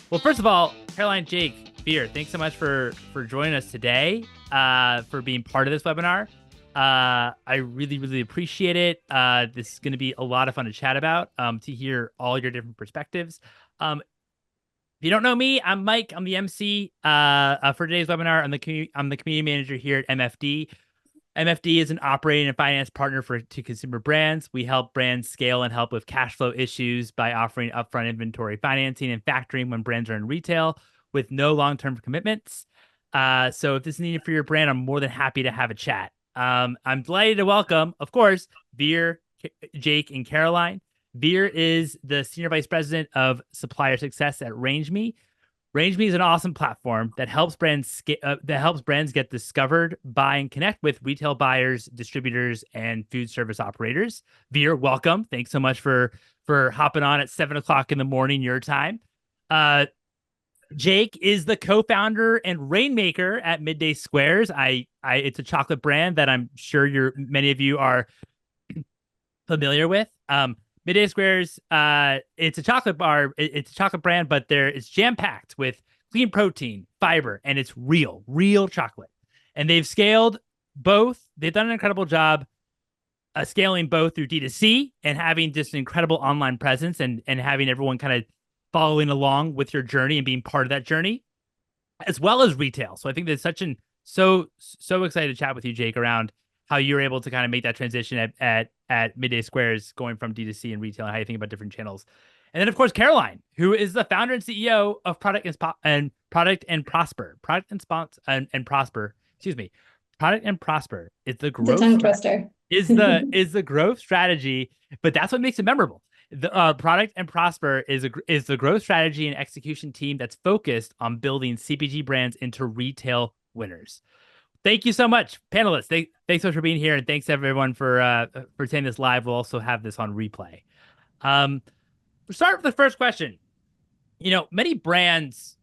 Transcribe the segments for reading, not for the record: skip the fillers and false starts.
Well, first of all, Caroline, Jake, Vir, thanks so much for joining us today, for being part of this webinar. I really appreciate it. This is going to be a lot of fun to chat about, to hear all your different perspectives. If you don't know me, I'm Mike. I'm the MC for today's webinar. I'm the community manager here at MFD. MFD is an operating and finance partner to consumer brands. We help brands scale and help with cash flow issues by offering upfront inventory financing and factoring when brands are in retail with no long-term commitments. So if this is needed for your brand, I'm more than happy to have a chat. I'm delighted to welcome, of course, Vir, Jake, and Caroline. Vir is the Senior Vice President of Supplier Success at RangeMe. RangeMe is an awesome platform that helps brands get discovered, buy, and connect with retail buyers, distributors, and food service operators. Vir, welcome. Thanks so much for hopping on at 7 o'clock in the morning your time. Jake is the co-founder and rainmaker at Midday Squares. It's a chocolate brand that I'm sure many of you are familiar with. Midday Squares, it's a chocolate bar. It's a chocolate brand, but it's jam-packed with clean protein, fiber, and it's real chocolate. And they've scaled both. They've done an incredible job scaling both through DTC and having just an incredible online presence and having everyone kind of following along with your journey and being part of that journey, as well as retail. So I think there's so excited to chat with you, Jake, around how you were able to kind of make that transition at Midday Squares, going from D2C and retail, and how you think about different channels. And then, of course, Caroline, who is the founder and CEO of Product and Prosper. Product and Prosper. Excuse me. Product and Prosper is the growth. It's a tongue twister. is the growth strategy, but that's what makes it memorable. The Product and Prosper is the growth strategy and execution team that's focused on building CPG brands into retail winners. Thank you so much, panelists. Thanks so much for being here, and thanks everyone for attending this live. We'll also have this on replay. We'll start with the first question. Many brands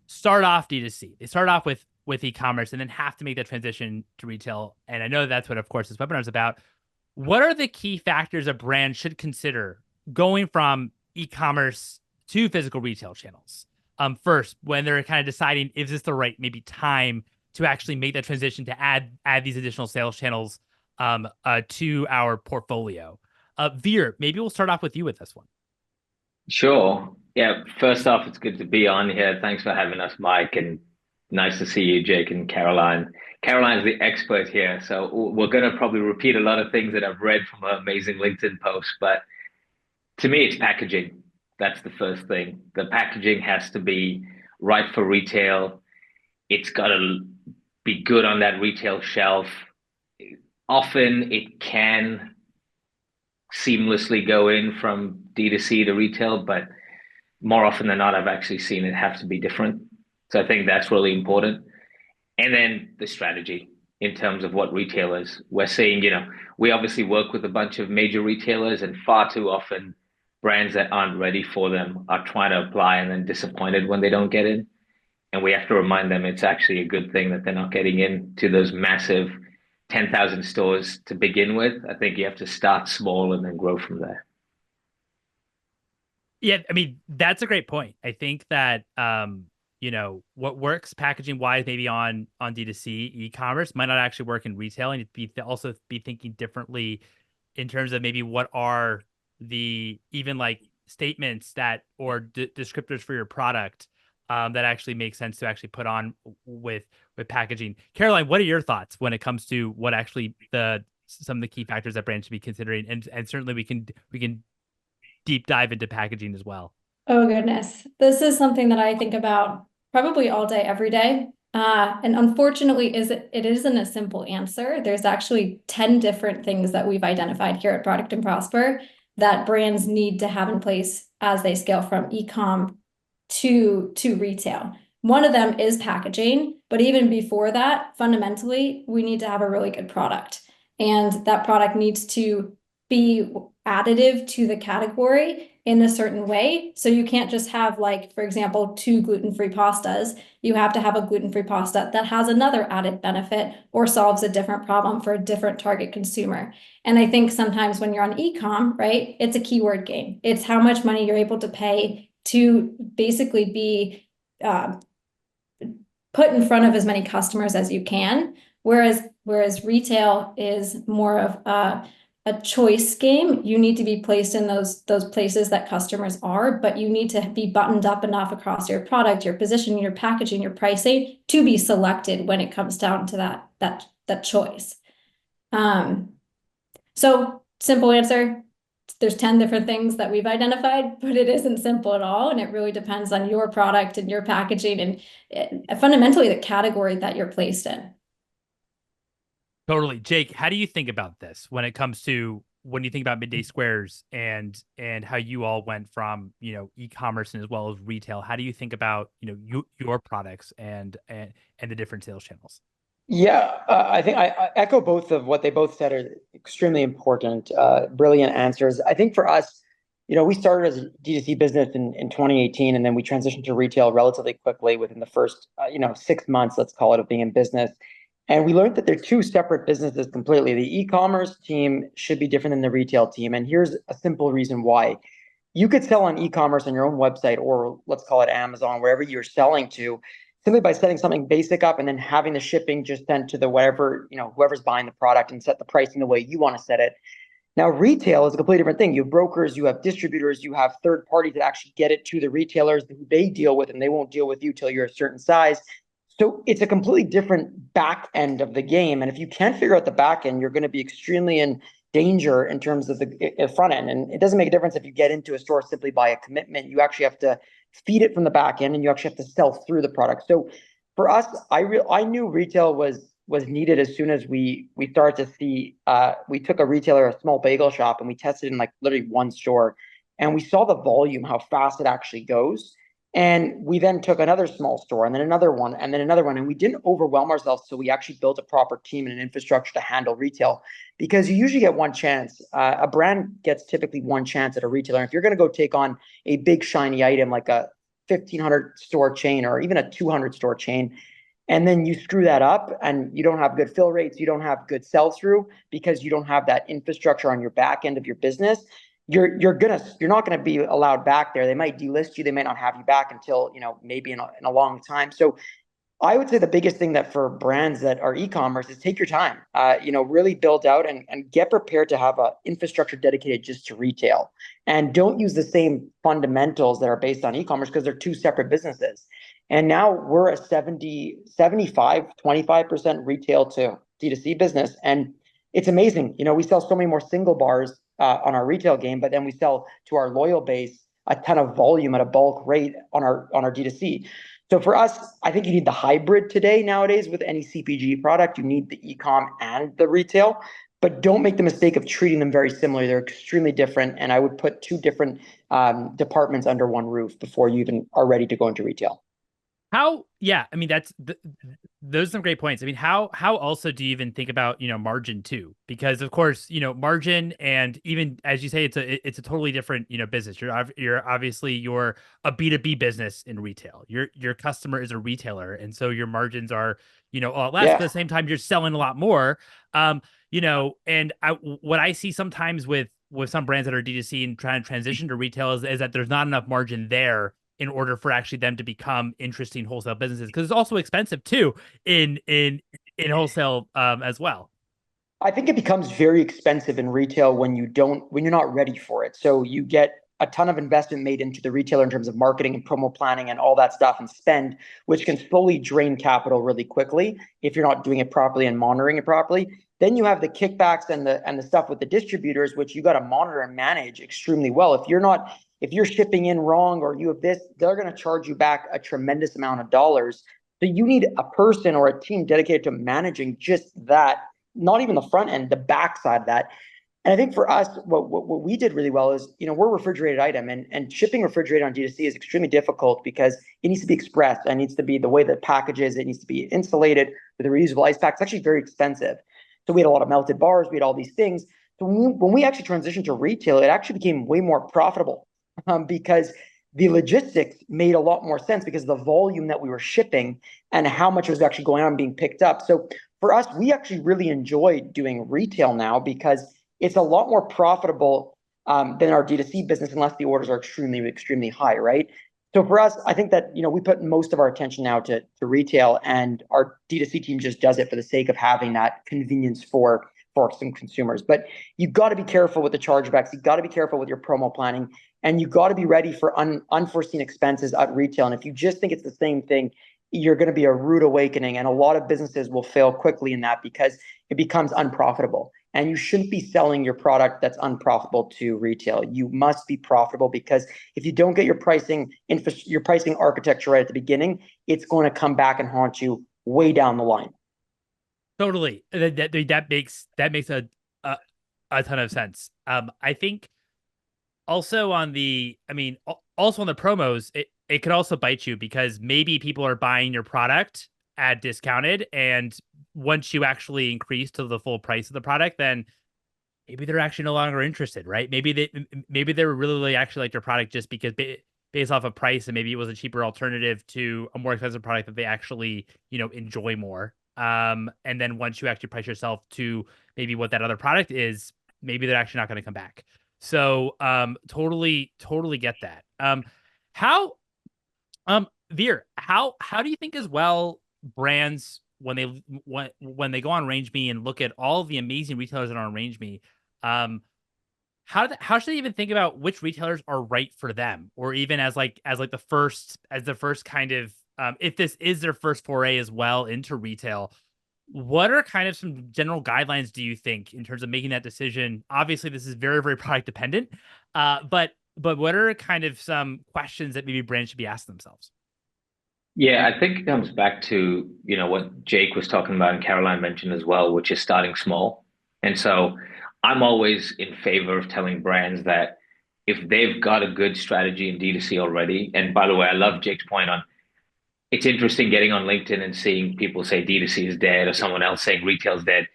start off D2C. They start off with e-commerce and then have to make that transition to retail. And I know that's what, of course, this webinar is about. What are the key factors a brand should consider going from e-commerce to physical retail channels? First, when they're kind of deciding, is this the right maybe time to actually make that transition to add these additional sales channels to our portfolio? Vir, maybe we'll start off with you with this one. Sure. Yeah. First off, it's good to be on here. Thanks for having us, Mike, and nice to see you, Jake and Caroline. Caroline's the expert here, so we're going to probably repeat a lot of things that I've read from her amazing LinkedIn post. But to me, it's packaging. That's the first thing. The packaging has to be right for retail. It's got to be good on that retail shelf. Often it can seamlessly go in from D2C to retail, but more often than not, I've actually seen it have to be different. So I think that's really important. And then the strategy in terms of what retailers we're seeing. We obviously work with a bunch of major retailers, and far too often brands that aren't ready for them are trying to apply and then disappointed when they don't get in. And we have to remind them it's actually a good thing that they're not getting into those massive 10,000 stores to begin with. I think you have to start small and then grow from there. Yeah, I mean, that's a great point. I think that, what works packaging wise, maybe on D2C e-commerce might not actually work in retail, and also be thinking differently in terms of maybe what are the even like statements that or descriptors for your product that actually makes sense to actually put on with packaging. Caroline, what are your thoughts when it comes to what actually some of the key factors that brands should be considering? And certainly we can deep dive into packaging as well. Oh goodness, this is something that I think about probably all day, every day. And unfortunately, it isn't a simple answer. There's actually 10 different things that we've identified here at Product and Prosper that brands need to have in place as they scale from e-com to retail. One of them is packaging, but even before that, fundamentally, we need to have a really good product. And that product needs to be additive to the category in a certain way. So you can't just have, like, for example, 2 gluten-free pastas. You have to have a gluten-free pasta that has another added benefit or solves a different problem for a different target consumer. And I think sometimes when you're on e-com, right, it's a keyword game. It's how much money you're able to pay to basically be put in front of as many customers as you can. Whereas retail is more of a choice game. You need to be placed in those places that customers are, but you need to be buttoned up enough across your product, your positioning, your packaging, your pricing to be selected when it comes down to that choice. So simple answer, there's 10 different things that we've identified, but it isn't simple at all. And it really depends on your product and your packaging and fundamentally the category that you're placed in. Totally. Jake, how do you think about this when it comes to when you think about Midday Squares and how you all went from, e-commerce and as well as retail? How do you think about, your products and the different sales channels? Yeah, I think I echo both of what they both said are extremely important, brilliant answers. I think for us, we started as a DTC business in 2018, and then we transitioned to retail relatively quickly within the first, 6 months, let's call it, of being in business. And we learned that they're two separate businesses completely. The e-commerce team should be different than the retail team. And here's a simple reason why. You could sell on e-commerce on your own website, or let's call it Amazon, wherever you're selling to, simply by setting something basic up and then having the shipping just sent to the whatever, whoever's buying the product, and set the pricing the way you want to set it. Now, retail is a completely different thing. You have brokers, you have distributors, you have third parties that actually get it to the retailers who they deal with, and they won't deal with you till you're a certain size. So it's a completely different back end of the game. And if you can't figure out the back end, you're going to be extremely in danger in terms of the front end. And it doesn't make a difference if you get into a store simply by a commitment. You actually have to feed it from the back end, and you actually have to sell through the product. So for us, I knew retail was needed as soon as we started to see, we took a retailer, a small bagel shop, and we tested in like literally one store, and we saw the volume, how fast it actually goes. And we then took another small store, and then another one, and then another one. And we didn't overwhelm ourselves. So we actually built a proper team and an infrastructure to handle retail, because you usually get one chance. A brand gets typically one chance at a retailer. And if you're going to go take on a big shiny item like a 1,500 store chain or even a 200 store chain, and then you screw that up and you don't have good fill rates, you don't have good sell through because you don't have that infrastructure on your back end of your business, you're not gonna be allowed back there. They might delist you. They might not have you back until maybe in a long time. So I would say the biggest thing that for brands that are e-commerce is take your time. Really build out and get prepared to have a infrastructure dedicated just to retail, and don't use the same fundamentals that are based on e-commerce, because they're two separate businesses. And now we're a 25% retail to D2C business, and it's amazing. We sell so many more single bars on our retail game, but then we sell to our loyal base a ton of volume at a bulk rate on our D2C. So for us, I think you need the hybrid today nowadays with any CPG product. You need the e-com and the retail, but don't make the mistake of treating them very similarly. They're extremely different, and I would put two different departments under one roof before you even are ready to go into retail. Those are some great points. I mean, how also do you even think about, margin too? Because of course, margin, and even as you say, it's a totally different, business. You're obviously you're a B2B business in retail. Your customer is a retailer. And so your margins are, a lot less, but at the same time, you're selling a lot more. And what I see sometimes with some brands that are D2C and trying to transition to retail is that there's not enough margin there in order for actually them to become interesting wholesale businesses, because it's also expensive too in wholesale as well. I think it becomes very expensive in retail when you're not ready for it. So you get a ton of investment made into the retailer in terms of marketing and promo planning and all that stuff and spend, which can slowly drain capital really quickly if you're not doing it properly and monitoring it properly. Then you have the kickbacks and the stuff with the distributors, which you got to monitor and manage extremely well. If you're shipping in wrong or you have this, they're going to charge you back a tremendous amount of dollars. So you need a person or a team dedicated to managing just that, not even the front end, the back side of that. And I think for us, what we did really well is, we're a refrigerated item, and shipping refrigerated on D2C is extremely difficult because it needs to be expressed. It needs to be the way the package is. It needs to be insulated with a reusable ice pack. It's actually very expensive. So we had a lot of melted bars. We had all these things. So when we actually transitioned to retail, it actually became way more profitable. because the logistics made a lot more sense because of the volume that we were shipping and how much was actually going on and being picked up. So for us, we actually really enjoy doing retail now because it's a lot more profitable than our D2C business, unless the orders are extremely, extremely high, right? So for us, I think that, we put most of our attention now to retail, and our D2C team just does it for the sake of having that convenience for some consumers. But you got to be careful with the chargebacks. You got to be careful with your promo planning, and you got to be ready for unforeseen expenses at retail. And if you just think it's the same thing, you're going to be a rude awakening. And a lot of businesses will fail quickly in that because it becomes unprofitable. And you shouldn't be selling your product that's unprofitable to retail. You must be profitable, because if you don't get your pricing architecture right at the beginning, it's going to come back and haunt you way down the line. Totally. That makes a ton of sense. I think also on the promos, it could also bite you, because maybe people are buying your product at discounted, and once you actually increase to the full price of the product, then maybe they're actually no longer interested, right? Maybe they were really actually like your product just because based off of price, and maybe it was a cheaper alternative to a more expensive product that they actually, enjoy more. And then once you actually price yourself to maybe what that other product is, maybe they're actually not going to come back. So totally get that. Vir, how do you think as well brands, when they go on RangeMe and look at all of the amazing retailers that are on RangeMe, how should they even think about which retailers are right for them, or even as the first kind of if this is their first foray as well into retail, what are kind of some general guidelines do you think in terms of making that decision? Obviously, this is very, very product dependent, but what are kind of some questions that maybe brands should be asking themselves? Yeah, I think it comes back to, what Jake was talking about and Caroline mentioned as well, which is starting small. And so I'm always in favor of telling brands that if they've got a good strategy in D2C already, and by the way, I love Jake's point on, it's interesting getting on LinkedIn and seeing people say D2C is dead or someone else saying retail's dead.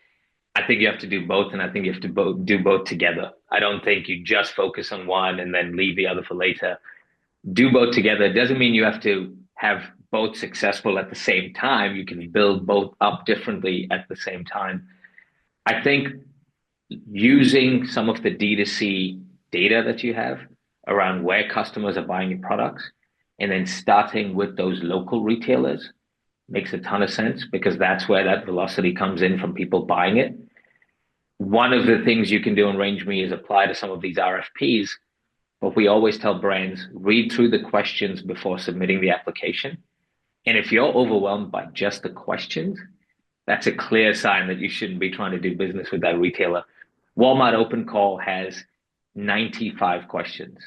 I think you have to do both, and I think you have to do both together. I don't think you just focus on one and then leave the other for later. Do both together. It doesn't mean you have to have both successful at the same time. You can build both up differently at the same time. I think using some of the D2C data that you have around where customers are buying your products, and then starting with those local retailers makes a ton of sense, because that's where that velocity comes in from people buying it. One of the things you can do on RangeMe is apply to some of these RFPs, but we always tell brands, read through the questions before submitting the application. And if you're overwhelmed by just the questions, that's a clear sign that you shouldn't be trying to do business with that retailer. Walmart Open Call has 95 questions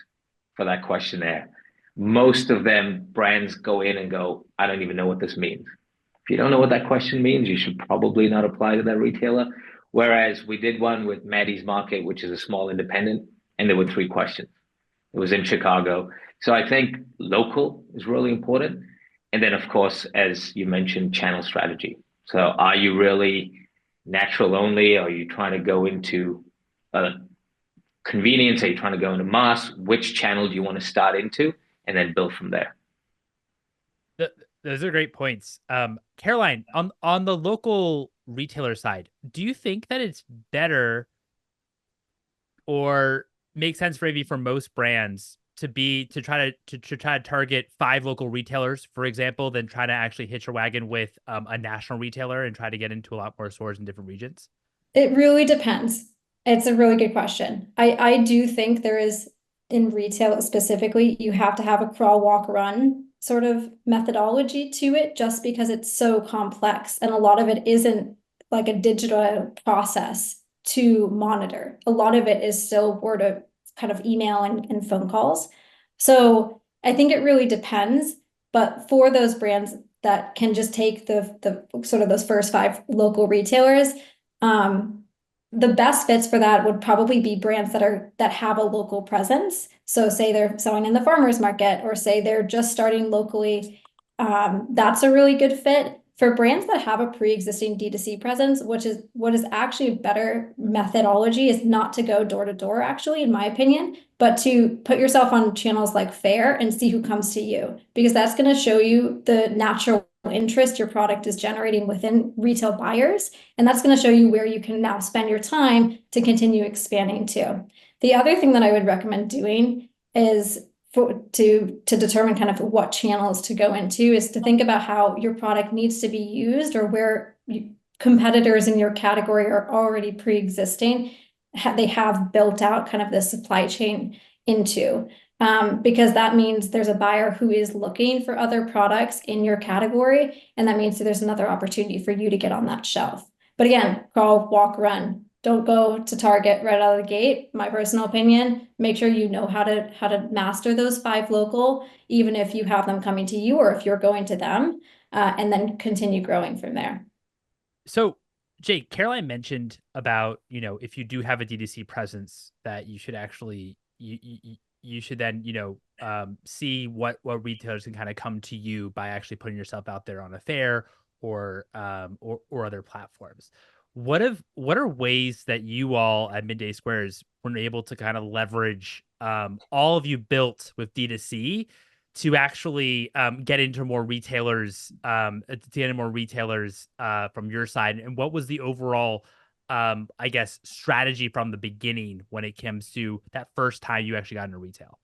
for that questionnaire. Most of them, brands go in and go, I don't even know what this means. If you don't know what that question means, you should probably not apply to that retailer. Whereas we did one with Maddie's Market, which is a small independent, and there were 3 questions. It was in Chicago. So I think local is really important. And then, of course, as you mentioned, channel strategy. So are you really natural only? Are you trying to go into convenience? Are you trying to go into mass? Which channel do you want to start into? And then build from there. Those are great points. Caroline, on the local retailer side, do you think that it's better or makes sense for most brands to try to target 5 local retailers, for example, than try to actually hitch a wagon with a national retailer and try to get into a lot more stores in different regions? It really depends. It's a really good question. I do think there is, in retail specifically, you have to have a crawl, walk, run sort of methodology to it, just because it's so complex. And a lot of it isn't like a digital process to monitor. A lot of it is still word of kind of email and phone calls. So I think it really depends. But for those brands that can just take the sort of those first 5 local retailers, the best fits for that would probably be brands that have a local presence. So say they're selling in the farmers market, or say they're just starting locally. That's a really good fit. for brands that have a pre-existing D2C presence, which is what is actually a better methodology, is not to go door to door, actually, in my opinion, but to put yourself on channels like Faire and see who comes to you, because that's going to show you the natural interest your product is generating within retail buyers. And that's going to show you where you can now spend your time to continue expanding to. The other thing that I would recommend doing is to determine kind of what channels to go into is to think about how your product needs to be used, or where competitors in your category are already pre-existing. They have built out kind of the supply chain into, because that means there's a buyer who is looking for other products in your category. And that means that there's another opportunity for you to get on that shelf. But again, crawl, walk, run. Don't go to Target right out of the gate. My personal opinion, make sure you know how to master those 5 local, even if you have them coming to you or if you're going to them, and then continue growing from there. So, Jake, Caroline mentioned about, if you do have a DTC presence, that you should actually, you should then, see what retailers can kind of come to you by actually putting yourself out there on a Faire or other platforms. What are ways that you all at Midday Squares were able to kind of leverage all of you built with D2C to actually get into more retailers, from your side? And what was the overall, I guess, strategy from the beginning when it comes to that first time you actually got into retail?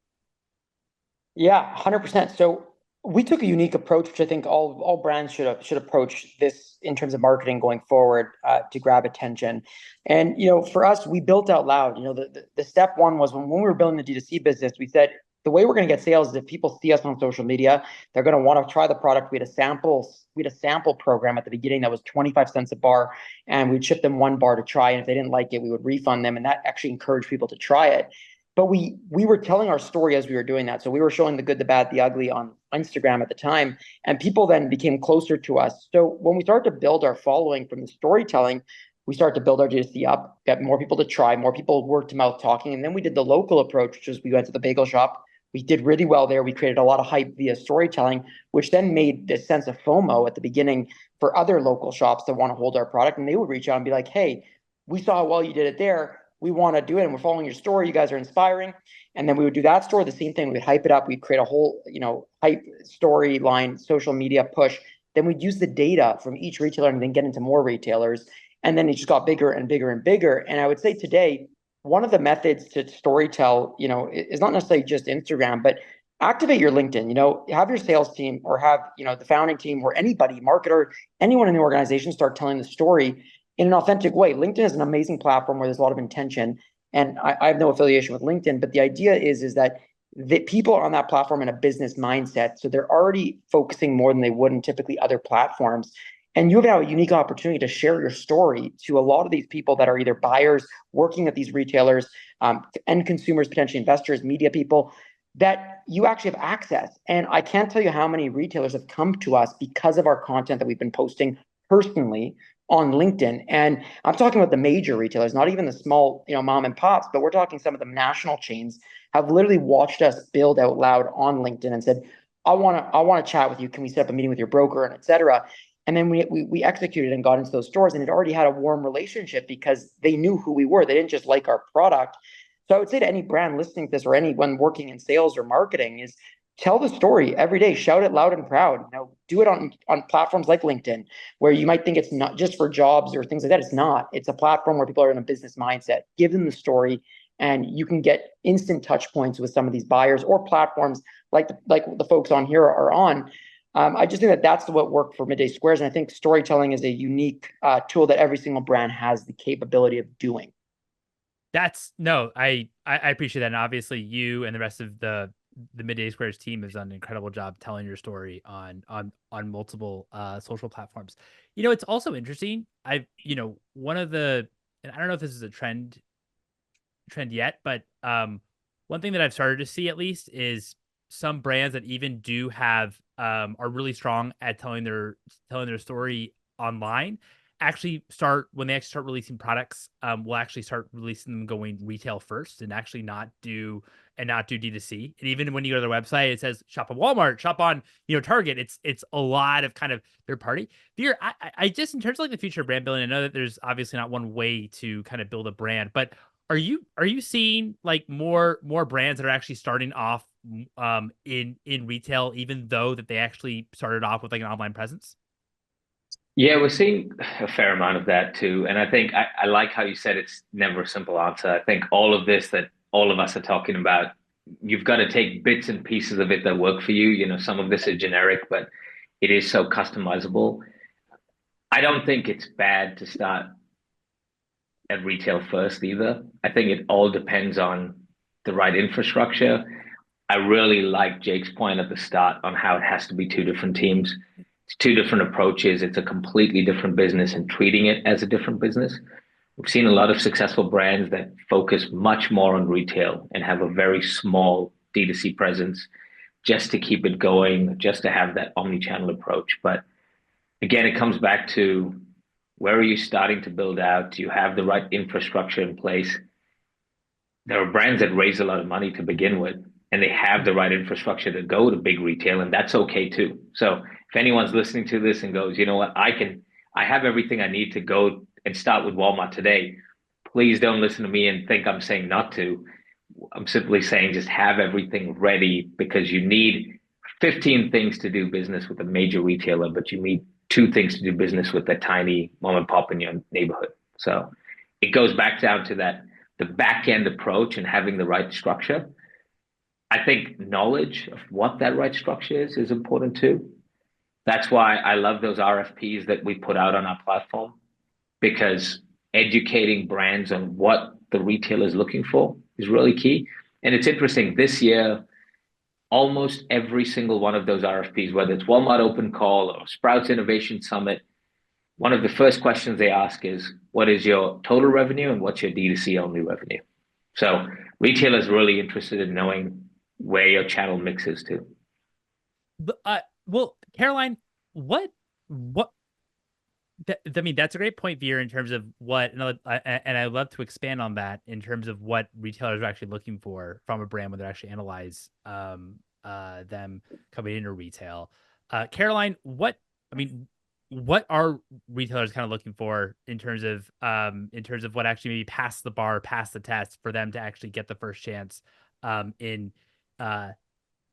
Yeah, 100%. So we took a unique approach, which I think all brands should approach this in terms of marketing going forward, to grab attention. And for us, we built out loud. The step one was when we were building the D2C business, we said the way we're going to get sales is if people see us on social media, they're going to want to try the product. We had a sample program at the beginning that was 25 cents a bar, and we'd ship them 1 bar to try. And if they didn't like it, we would refund them, and that actually encouraged people to try it. But we were telling our story as we were doing that. So we were showing the good, the bad, the ugly on Instagram at the time, and people then became closer to us. So when we started to build our following from the storytelling, we started to build our DTC up, get more people to try, more people word to mouth talking. And then we did the local approach, which is we went to the bagel shop. We did really well there. We created a lot of hype via storytelling, which then made this sense of FOMO at the beginning for other local shops that want to hold our product. And they would reach out and be like, hey, we saw how well you did it there. We want to do it, and we're following your story. You guys are inspiring. And then we would do that store, the same thing. We'd hype it up. We'd create a whole, hype storyline, social media push. Then we'd use the data from each retailer and then get into more retailers. And then it just got bigger and bigger and bigger. And I would say today, one of the methods to storytell, is not necessarily just Instagram, but activate your LinkedIn. Have your sales team or have, the founding team or anybody, marketer, anyone in the organization start telling the story in an authentic way. LinkedIn is an amazing platform where there's a lot of intention, and I have no affiliation with LinkedIn, but the idea is that the people are on that platform in a business mindset. So they're already focusing more than they would in typically other platforms. And you have a unique opportunity to share your story to a lot of these people that are either buyers working at these retailers, end consumers, potentially investors, media people, that you actually have access. And I can't tell you how many retailers have come to us because of our content that we've been posting personally on LinkedIn. And I'm talking about the major retailers, not even the small, mom and pops, but we're talking some of the national chains have literally watched us build out loud on LinkedIn and said, I want to chat with you. Can we set up a meeting with your broker, and et cetera? And then we executed and got into those stores, and it already had a warm relationship because they knew who we were. They didn't just like our product. So I would say to any brand listening to this or anyone working in sales or marketing is tell the story every day, shout it loud and proud. Do it on platforms like LinkedIn, where you might think it's not just for jobs or things like that. It's not. It's a platform where people are in a business mindset. Give them the story, and you can get instant touch points with some of these buyers or platforms like the folks on here are on. I just think that that's what worked for Midday Squares, and I think storytelling is a unique tool that every single brand has the capability of doing. I appreciate that, and obviously you and the rest of the Midday Squares team has done an incredible job telling your story on multiple social platforms. It's also interesting. One of the, and I don't know if this is a trend yet, but one thing that I've started to see at least is some brands that even do have are really strong at telling their story online actually start when they actually start releasing products, we'll actually start releasing them going retail first and actually not do D2C. And even when you go to their website, it says shop on Walmart, shop on, Target. It's a lot of kind of third party. Vir, I just, in terms of like the future of brand building, I know that there's obviously not one way to kind of build a brand, but are you seeing like more brands that are actually starting off in retail, even though that they actually started off with like an online presence? Yeah, we're seeing a fair amount of that too. And I think I like how you said it's never a simple answer. I think all of this that all of us are talking about, you've got to take bits and pieces of it that work for you. Some of this is generic, but it is so customizable. I don't think it's bad to start at retail first either. I think it all depends on the right infrastructure. I really like Jake's point at the start on how it has to be two different teams. It's two different approaches. It's a completely different business, and treating it as a different business. We've seen a lot of successful brands that focus much more on retail and have a very small D2C presence just to keep it going, just to have that omni-channel approach. But again, it comes back to, where are you starting to build out? Do you have the right infrastructure in place? There are brands that raise a lot of money to begin with, and they have the right infrastructure to go to big retail, and that's okay too. So if anyone's listening to this and goes, you know what, I have everything I need to go and start with Walmart today, please don't listen to me and think I'm saying not to. I'm simply saying just have everything ready, because you need 15 things to do business with a major retailer, but you need 2 things to do business with a tiny mom and pop in your neighborhood. So it goes back down to that, the back end approach and having the right structure. I think knowledge of what that right structure is important too. That's why I love those RFPs that we put out on our platform, because educating brands on what the retailer is looking for is really key. And it's interesting, this year, almost every single one of those RFPs, whether it's Walmart Open Call or Sprouts Innovation Summit, one of the first questions they ask is, what is your total revenue and what's your D2C only revenue? So retailers are really interested in knowing where your channel mix is too. Well, Caroline, I mean, that's a great point, Vir, in terms of what, and I love to expand on that in terms of what retailers are actually looking for from a brand when they actually analyze them coming into retail. Caroline, what are retailers kind of looking for in terms of what actually maybe pass the bar, pass the test for them to actually get the first chance in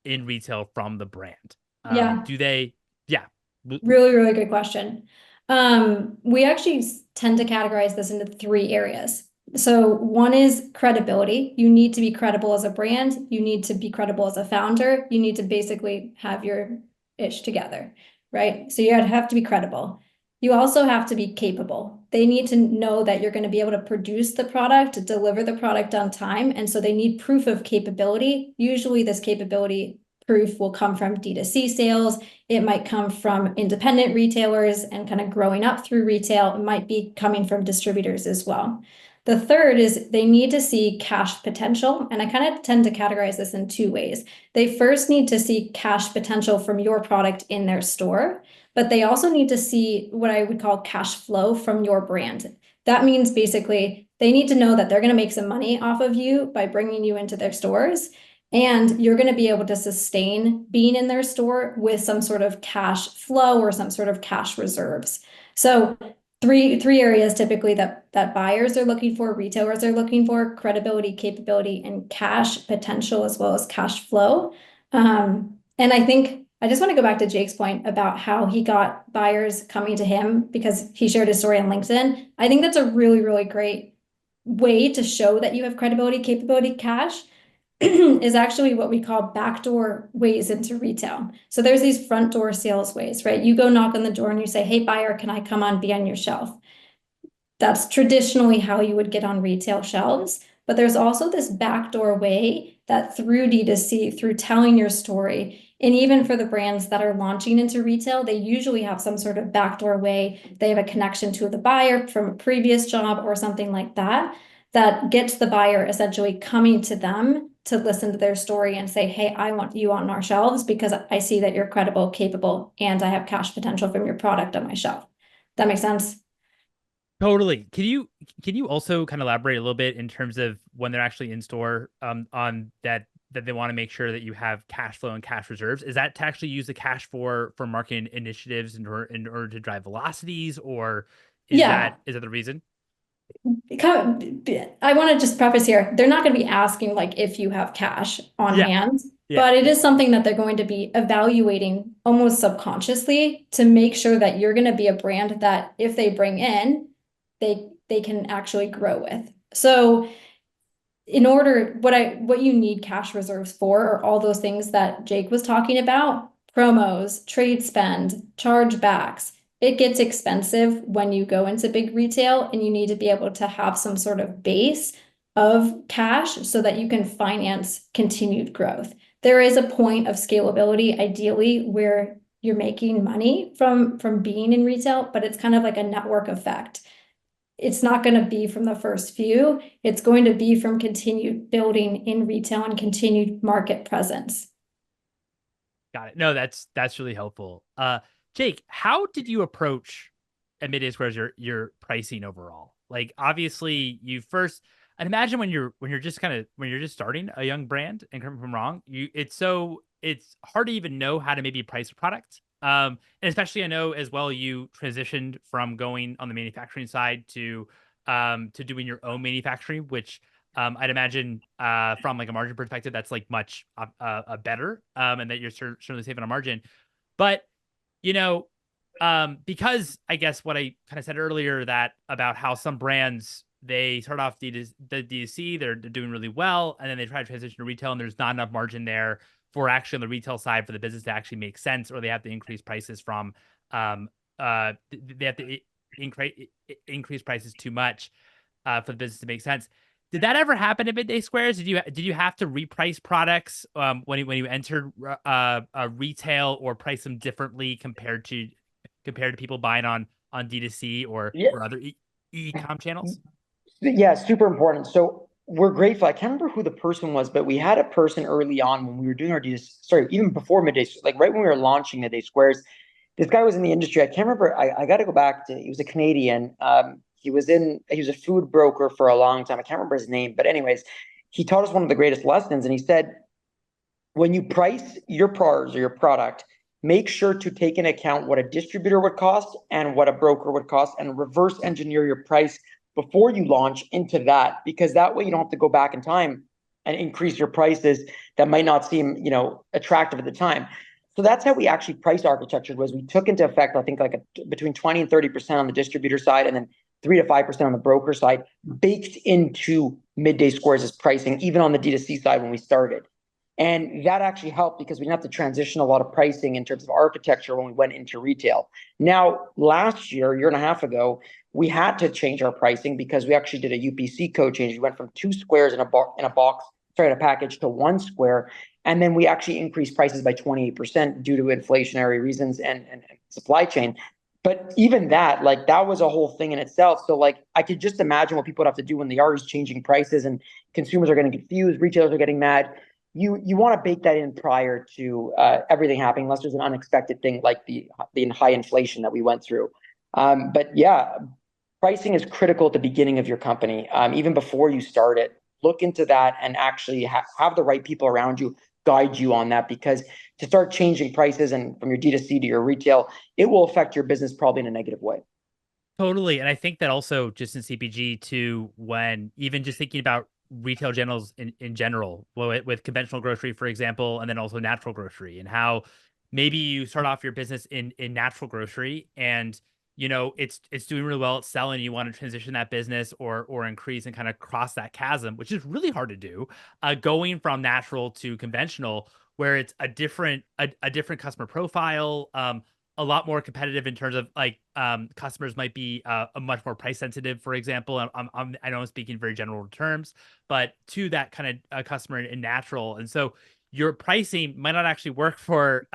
retail from the brand? Yeah. Do they? Yeah. Really, really good question. We actually tend to categorize this into 3 areas. So one is credibility. You need to be credible as a brand. You need to be credible as a founder. You need to basically have your ish together, right? So you have to be credible. You also have to be capable. They need to know that you're going to be able to produce the product, deliver the product on time. And so they need proof of capability. Usually this capability proof will come from D2C sales. It might come from independent retailers and kind of growing up through retail. It might be coming from distributors as well. The third is they need to see cash potential. And I kind of tend to categorize this in 2 ways. They first need to see cash potential from your product in their store, but they also need to see what I would call cash flow from your brand. That means basically they need to know that they're going to make some money off of you by bringing you into their stores. And you're going to be able to sustain being in their store with some sort of cash flow or some sort of cash reserves. So three areas typically that buyers are looking for, retailers are looking for: credibility, capability, and cash potential, as well as cash flow. And I think I just want to go back to Jake's point about how he got buyers coming to him because he shared his story on LinkedIn. I think that's a really, really great way to show that you have credibility, capability, cash. Is actually what we call backdoor ways into retail. So there's these front door sales ways, right? You go knock on the door and you say, hey, buyer, can I come on, be on your shelf? That's traditionally how you would get on retail shelves. But there's also this backdoor way that through D2C, through telling your story, and even for the brands that are launching into retail, they usually have some sort of backdoor way. They have a connection to the buyer from a previous job or something like that, that gets the buyer essentially coming to them to listen to their story and say, hey, I want you on our shelves because I see that you're credible, capable, and I have cash potential from your product on my shelf. That makes sense? Totally. Can you also kind of elaborate a little bit in terms of when they're actually in store on that they want to make sure that you have cash flow and cash reserves? Is that to actually use the cash for marketing initiatives in order to drive velocities, or Yeah. is that the reason? I want to just preface here, they're not going to be asking like if you have cash on Yeah. hand, Yeah. but it is something that they're going to be evaluating almost subconsciously to make sure that you're going to be a brand that if they bring in, they can actually grow with. So in order, what you need cash reserves for are all those things that Jake was talking about: promos, trade spend, chargebacks. It gets expensive when you go into big retail, and you need to be able to have some sort of base of cash so that you can finance continued growth. There is a point of scalability, ideally, where you're making money from being in retail, but it's kind of like a network effect. It's not going to be from the first few. It's going to be from continued building in retail and continued market presence. Got it. No, that's really helpful. Jake, how did you approach at Midday Squares your pricing overall? Like, obviously, I'd imagine when you're just starting a young brand, and correct me if I'm wrong, it's hard to even know how to maybe price a product. And especially I know as well you transitioned from going on the manufacturing side to doing your own manufacturing, which I'd imagine from like a margin perspective, that's like much better, and that you're certainly saving on margin. But you know, because I guess what I kind of said earlier that about how some brands they start off the DTC, they're doing really well, and then they try to transition to retail, and there's not enough margin there for actually on the retail side for the business to actually make sense, or they have to increase prices from they have to increase prices too much for the business to make sense. Did that ever happen at Midday Squares? Did you have to reprice products when you entered retail, or price them differently compared to people buying on D2C Yeah. or other e-com channels? Yeah, super important. So we're grateful. I can't remember who the person was, but we had a person early on when we were doing our deals, sorry, even before Midday, like right when we were launching Midday Squares. This guy was in the industry. I can't remember. I got to go back to, he was a Canadian. He was a food broker for a long time. I can't remember his name, but anyways, he taught us one of the greatest lessons. And he said, when you price your PRs or your product, make sure to take into account what a distributor would cost and what a broker would cost, and reverse engineer your price before you launch into that, because that way you don't have to go back in time and increase your prices that might not seem, attractive at the time. So that's how we actually price architecture. Was we took into effect, I think, like between 20 and 30% on the distributor side, and then 3 to 5% on the broker side, baked into Midday Squares' pricing, even on the D2C side when we started. And that actually helped because we didn't have to transition a lot of pricing in terms of architecture when we went into retail. Now, last year and a half ago, we had to change our pricing because we actually did a UPC code change. We went from 2 squares in a package, to 1 square. And then we actually increased prices by 28% due to inflationary reasons and supply chain. But even that, like, that was a whole thing in itself. So like, I could just imagine what people would have to do when they are changing prices and consumers are getting confused, retailers are getting mad. You want to bake that in prior to everything happening, unless there's an unexpected thing like the high inflation that we went through. But yeah, pricing is critical at the beginning of your company, even before you start it. Look into that and actually have the right people around you guide you on that, because to start changing prices and from your D2C to your retail, it will affect your business probably in a negative way. Totally. And I think that also just in CPG too, when even just thinking about retail channels in general, with conventional grocery, for example, and then also natural grocery, and how maybe you start off your business in natural grocery, and it's doing really well, it's selling, you want to transition that business or increase and kind of cross that chasm, which is really hard to do, going from natural to conventional, where it's a different customer profile, a lot more competitive in terms of like customers might be a much more price sensitive, for example. I know I'm speaking very general terms, but to that kind of customer in natural, and so your pricing might not actually work for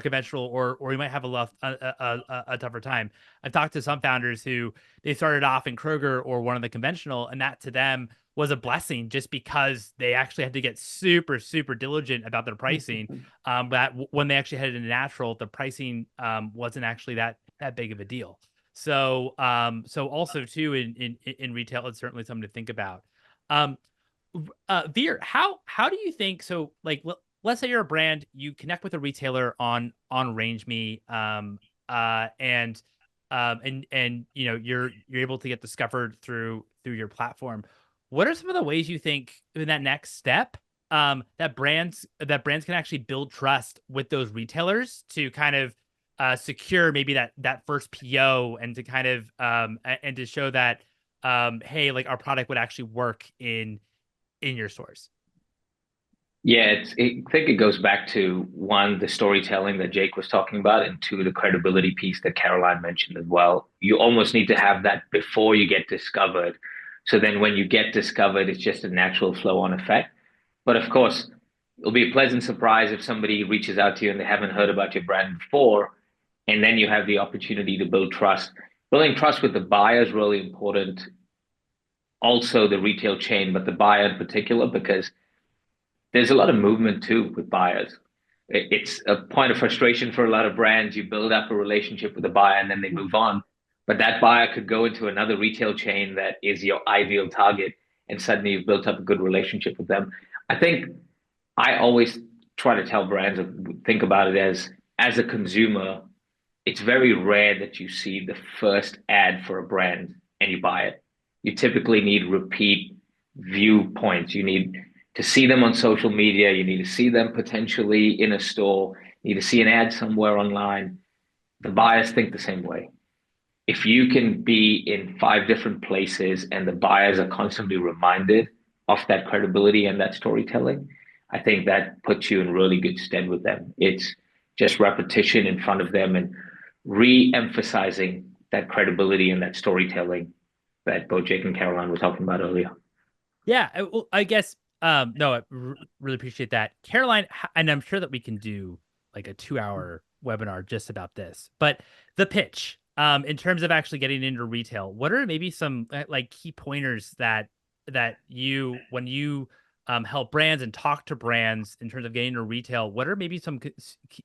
conventional, or you might have a tougher time. I've talked to some founders who they started off in Kroger or one of the conventional, and that to them was a blessing, just because they actually had to get super, super diligent about their pricing. But when they actually headed into natural, the pricing wasn't actually that big of a deal. So so also too in retail, it's certainly something to think about. Um, Veer, how do you think? So like, let's say you're a brand, you connect with a retailer on RangeMe, and you know you're able to get discovered through your platform. What are some of the ways you think in that next step that brands can actually build trust with those retailers to kind of secure maybe that first PO and to kind of and to show that hey, like our product would actually work in your stores? Yeah, I think it goes back to one, the storytelling that Jake was talking about, and two, the credibility piece that Caroline mentioned as well. You almost need to have that before you get discovered. So then when you get discovered, it's just a natural flow on effect. But of course, it'll be a pleasant surprise if somebody reaches out to you and they haven't heard about your brand before, and then you have the opportunity to build trust. Building trust with the buyer is really important, also the retail chain, but the buyer in particular, because there's a lot of movement too with buyers. It's a point of frustration for a lot of brands. You build up a relationship with a buyer and then they move on. But that buyer could go into another retail chain that is your ideal target, and suddenly you've built up a good relationship with them. I think I always try to tell brands, think about it as a consumer, it's very rare that you see the first ad for a brand and you buy it. You typically need repeat viewpoints. You need to see them on social media. You need to see them potentially in a store. You need to see an ad somewhere online. The buyers think the same way. If you can be in 5 different places and the buyers are constantly reminded of that credibility and that storytelling, I think that puts you in really good stead with them. It's just repetition in front of them and re-emphasizing that credibility and that storytelling that both Jake and Caroline were talking about earlier. Yeah, well, I guess no, I really appreciate that, Caroline, and I'm sure that we can do like a 2-hour webinar just about this. But the pitch, in terms of actually getting into retail, what are maybe some like key pointers that you when you help brands and talk to brands in terms of getting into retail? What are maybe some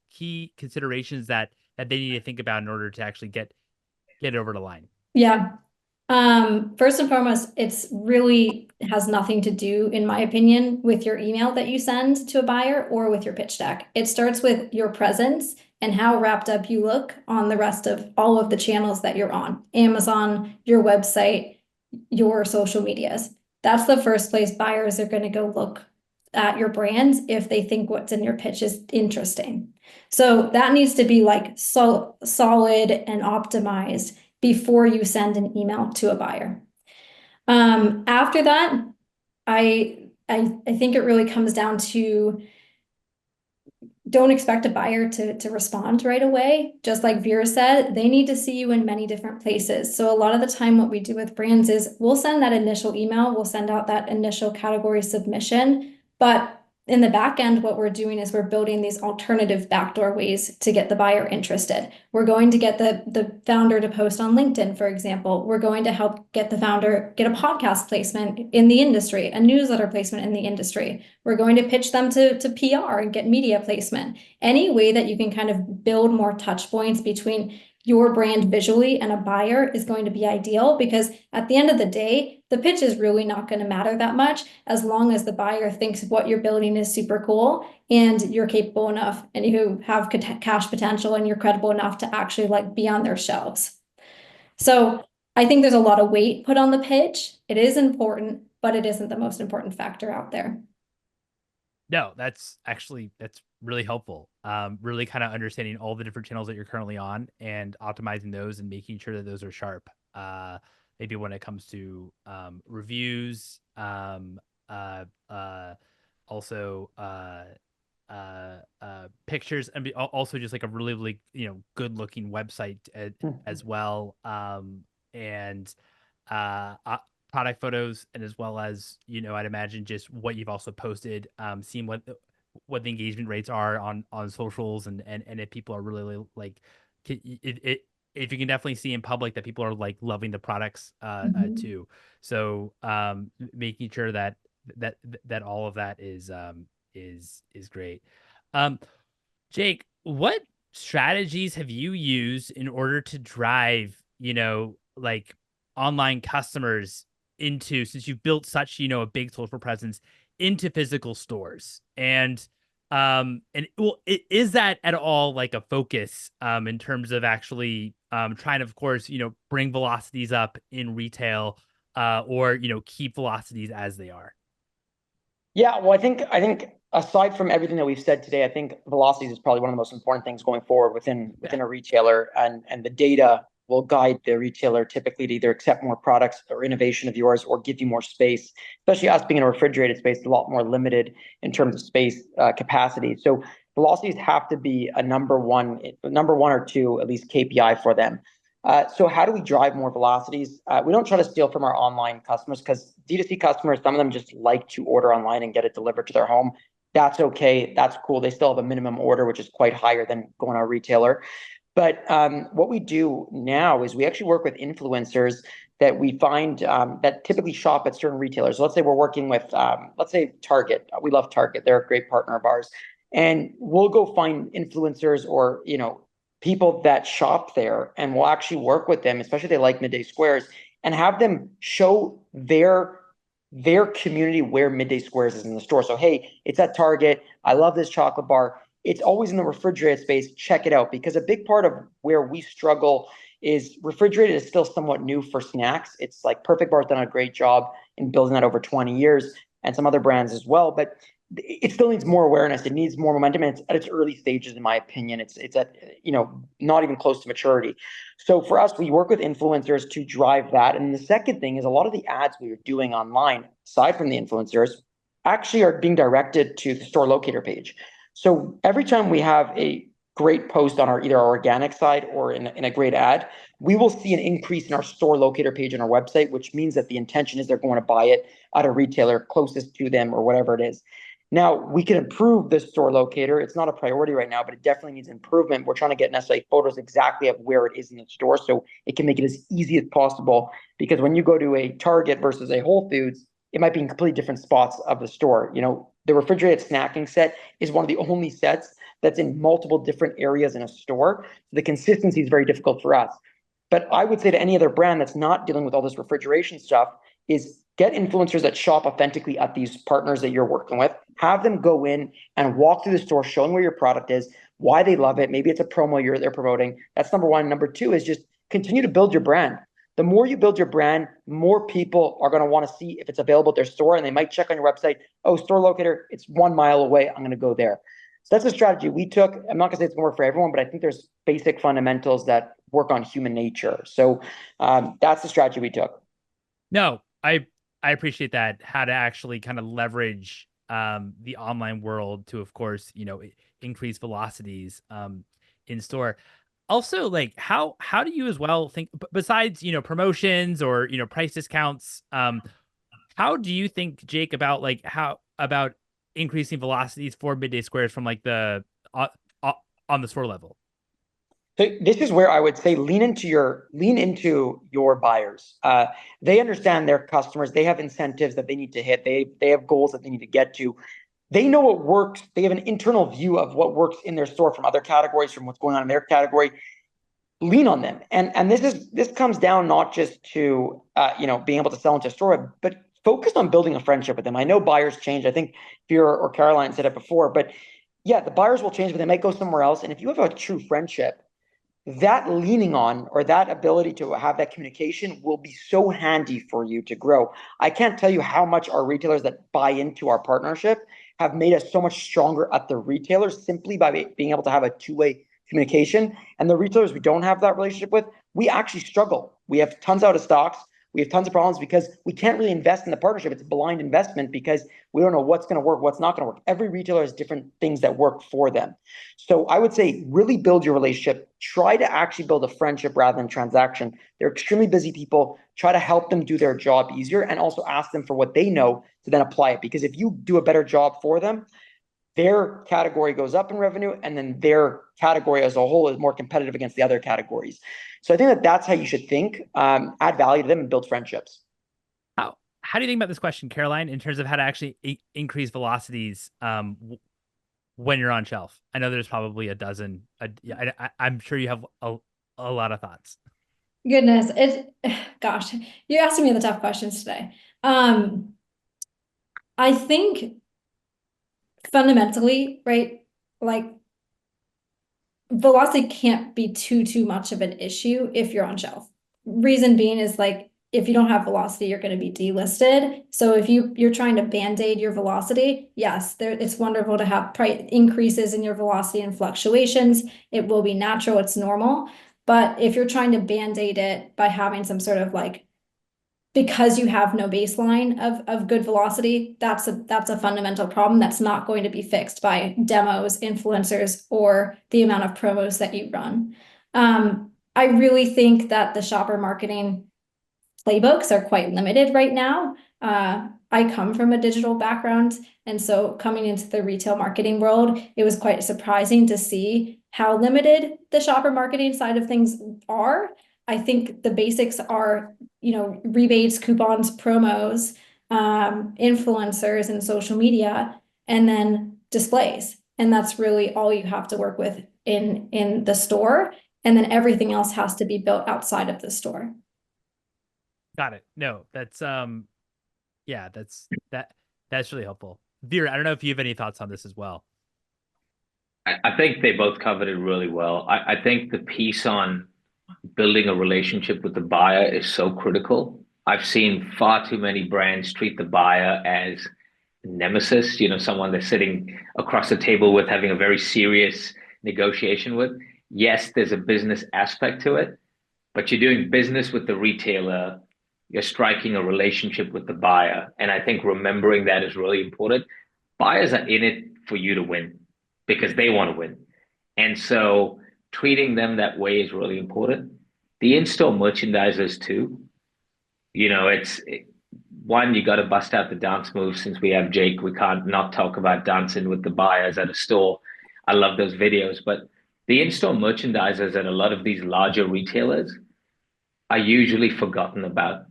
key considerations that they need to think about in order to actually get over the line? Yeah. First and foremost, it's really has nothing to do, in my opinion, with your email that you send to a buyer or with your pitch deck. It starts with your presence and how wrapped up you look on the rest of all of the channels that you're on, Amazon, your website, your social medias. That's the first place buyers are going to go look at your brands if they think what's in your pitch is interesting. So that needs to be like solid and optimized before you send an email to a buyer. After that, I think it really comes down to don't expect a buyer to respond right away. Just like Vera said, they need to see you in many different places. So a lot of the time what we do with brands is we'll send that initial email, we'll send out that initial category submission, but in the back end, what we're doing is we're building these alternative backdoor ways to get the buyer interested. We're going to get the founder to post on LinkedIn, for example. We're going to help get the founder get a podcast placement in the industry, a newsletter placement in the industry. We're going to pitch them to PR and get media placement. Any way that you can kind of build more touch points between your brand visually and a buyer is going to be ideal, because at the end of the day, the pitch is really not going to matter that much as long as the buyer thinks what you're building is super cool and you're capable enough and you have cash potential and you're credible enough to actually like be on their shelves. So I think there's a lot of weight put on the pitch. It is important, but it isn't the most important factor out there. No, that's really helpful. Really kind of understanding all the different channels that you're currently on and optimizing those and making sure that those are sharp. Maybe when it comes to reviews, also pictures, and also just like a really good looking website as well. And product photos, and as well as I'd imagine just what you've also posted, seeing what the engagement rates are on socials, and if people are really like if you can definitely see in public that people are like loving the products too. So making sure that all of that is great. Jake, what strategies have you used in order to drive like online customers into, since you've built such, a big social presence, into physical stores? And well, is that at all like a focus in terms of actually trying to, of course, bring velocities up in retail, or keep velocities as they are? Yeah, well, I think aside from everything that we've said today, I think velocities is probably one of the most important things going forward within a retailer, and the data will guide the retailer typically to either accept more products or innovation of yours or give you more space. Especially us being in a refrigerated space, a lot more limited in terms of space capacity. So velocities have to be a number one or two at least KPI for them. So how do we drive more velocities? We don't try to steal from our online customers, because D2C customers, some of them just like to order online and get it delivered to their home. That's okay. That's cool. They still have a minimum order, which is quite higher than going to a retailer. But what we do now is we actually work with influencers that we find that typically shop at certain retailers. So let's say we're working with, let's say Target. We love Target. They're a great partner of ours. And we'll go find influencers or, people that shop there, and we'll actually work with them, especially if they like Midday Squares, and have them show their community where Midday Squares is in the store. So, hey, it's at Target. I love this chocolate bar. It's always in the refrigerated space. Check it out. Because a big part of where we struggle is refrigerated is still somewhat new for snacks. It's like Perfect Bar's done a great job in building that over 20 years, and some other brands as well. But it still needs more awareness. It needs more momentum. And it's at its early stages, in my opinion. It's at, not even close to maturity. So for us, we work with influencers to drive that. And the second thing is a lot of the ads we are doing online, aside from the influencers, actually are being directed to the store locator page. So every time we have a great post on either our organic side or in a great ad, we will see an increase in our store locator page on our website, which means that the intention is they're going to buy it at a retailer closest to them or whatever it is. Now, we can improve this store locator. It's not a priority right now, but it definitely needs improvement. We're trying to get necessarily photos exactly of where it is in the store, so it can make it as easy as possible. Because when you go to a Target versus a Whole Foods, it might be in completely different spots of the store. The refrigerated snacking set is one of the only sets that's in multiple different areas in a store. The consistency is very difficult for us. But I would say to any other brand that's not dealing with all this refrigeration stuff is get influencers that shop authentically at these partners that you're working with. Have them go in and walk through the store, showing where your product is, why they love it. Maybe it's a promo they're promoting. That's number one. Number two is just continue to build your brand. The more you build your brand, more people are going to want to see if it's available at their store, and they might check on your website. Oh, store locator, it's 1 mile away. I'm going to go there. So that's a strategy we took. I'm not going to say it's going to work for everyone, but I think there's basic fundamentals that work on human nature. So that's the strategy we took. No, I appreciate that. How to actually kind of leverage the online world to, of course, increase velocities in store. Also, like how do you as well think, besides promotions or price discounts, how do you think, Jake, about about increasing velocities for Midday Squares from like the on the store level? So this is where I would say lean into your buyers. They understand their customers. They have incentives that they need to hit. They have goals that they need to get to. They know what works. They have an internal view of what works in their store from other categories, from what's going on in their category. Lean on them, and this comes down not just to being able to sell into a store, but focus on building a friendship with them. I know buyers change. I think Vir or Caroline said it before, but yeah, the buyers will change, but they might go somewhere else. And if you have a true friendship, that leaning on or that ability to have that communication will be so handy for you to grow. I can't tell you how much our retailers that buy into our partnership have made us so much stronger at the retailers simply by being able to have a two-way communication. And the retailers we don't have that relationship with, we actually struggle. We have tons out of stocks. We have tons of problems because we can't really invest in the partnership. It's a blind investment because we don't know what's going to work, what's not going to work. Every retailer has different things that work for them. So I would say really build your relationship. Try to actually build a friendship rather than transaction. They're extremely busy people. Try to help them do their job easier and also ask them for what they know to then apply it. Because if you do a better job for them, their category goes up in revenue, and then their category as a whole is more competitive against the other categories. So I think that that's how you should think, add value to them and build friendships. How do you think about this question, Caroline, in terms of how to actually increase velocities when you're on shelf? I know there's probably a dozen. I'm sure you have a lot of thoughts. Goodness, gosh, you're asking me the tough questions today. I think fundamentally, right, like velocity can't be too much of an issue if you're on shelf. Reason being is like, if you don't have velocity, you're going to be delisted. So if you're trying to band-aid your velocity, yes, it's wonderful to have price increases in your velocity and fluctuations. It will be natural, it's normal. But if you're trying to band-aid it by having some sort of like, because you have no baseline of good velocity, that's a fundamental problem that's not going to be fixed by demos, influencers, or the amount of promos that you run. I really think that the shopper marketing playbooks are quite limited right now. I come from a digital background, and so coming into the retail marketing world, it was quite surprising to see how limited the shopper marketing side of things are. I think the basics are, rebates, coupons, promos, influencers and social media, and then displays. And that's really all you have to work with in the store. And then everything else has to be built outside of the store. Got it. No, that's yeah, that's really helpful. Vir, I don't know if you have any thoughts on this as well. I think they both covered it really well. I think the piece on building a relationship with the buyer is so critical. I've seen far too many brands treat the buyer as nemesis, someone they're sitting across the table with, having a very serious negotiation with. Yes, there's a business aspect to it, but you're doing business with the retailer, you're striking a relationship with the buyer. And I think remembering that is really important. Buyers are in it for you to win because they want to win. And so treating them that way is really important. The in-store merchandisers too. It's one, you got to bust out the dance moves. Since we have Jake, we can't not talk about dancing with the buyers at a store. I love those videos, but the in-store merchandisers at a lot of these larger retailers are usually forgotten about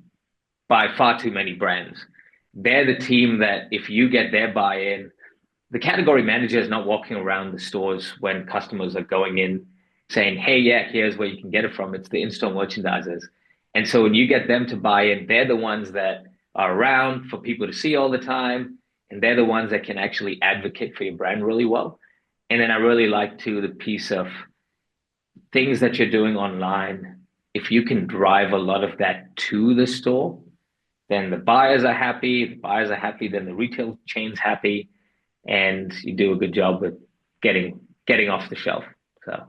by far too many brands. They're the team that if you get their buy-in, the category manager is not walking around the stores when customers are going in saying, hey, yeah, here's where you can get it from. It's the in-store merchandisers. And so when you get them to buy in, they're the ones that are around for people to see all the time. And they're the ones that can actually advocate for your brand really well. And then I really like too the piece of things that you're doing online. If you can drive a lot of that to the store, then the buyers are happy, then the retail chain's happy, and you do a good job with getting off the shelf. So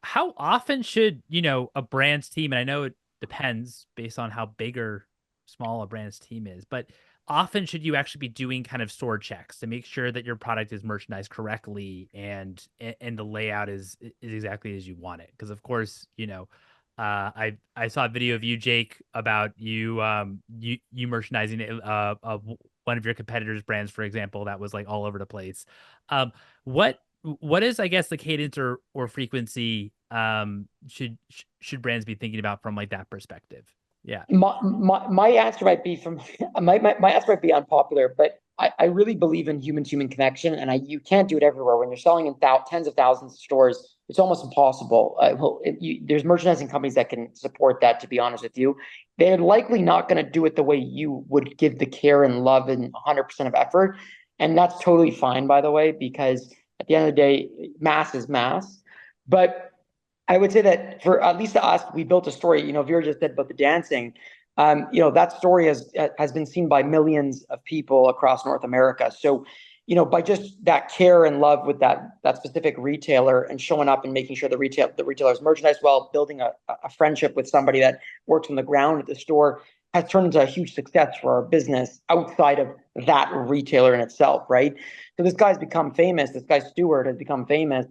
how often should, a brand's team, and I know it depends based on how big or small a brand's team is, but often should you actually be doing kind of store checks to make sure that your product is merchandised correctly and the layout is exactly as you want it? Because of course, I saw a video of you, Jake, about you merchandising of one of your competitors' brands, for example, that was like all over the place. What is, I guess, the cadence or frequency should brands be thinking about from like that perspective? Yeah. My answer might be my answer might be unpopular, but I really believe in human-to-human connection, and you can't do it everywhere. When you're selling in tens of thousands of stores, it's almost impossible. There's merchandising companies that can support that, to be honest with you. They're likely not going to do it the way you would give the care and love and 100% of effort. And that's totally fine, by the way, because at the end of the day, mass is mass. But I would say that for at least to us, we built a story. Vir just said about the dancing. That story has been seen by millions of people across North America. So, by just that care and love with that specific retailer and showing up and making sure the retailer's merchandised well, building a friendship with somebody that works on the ground at the store has turned into a huge success for our business outside of that retailer in itself, right? So this guy's become famous. This guy Stewart has become famous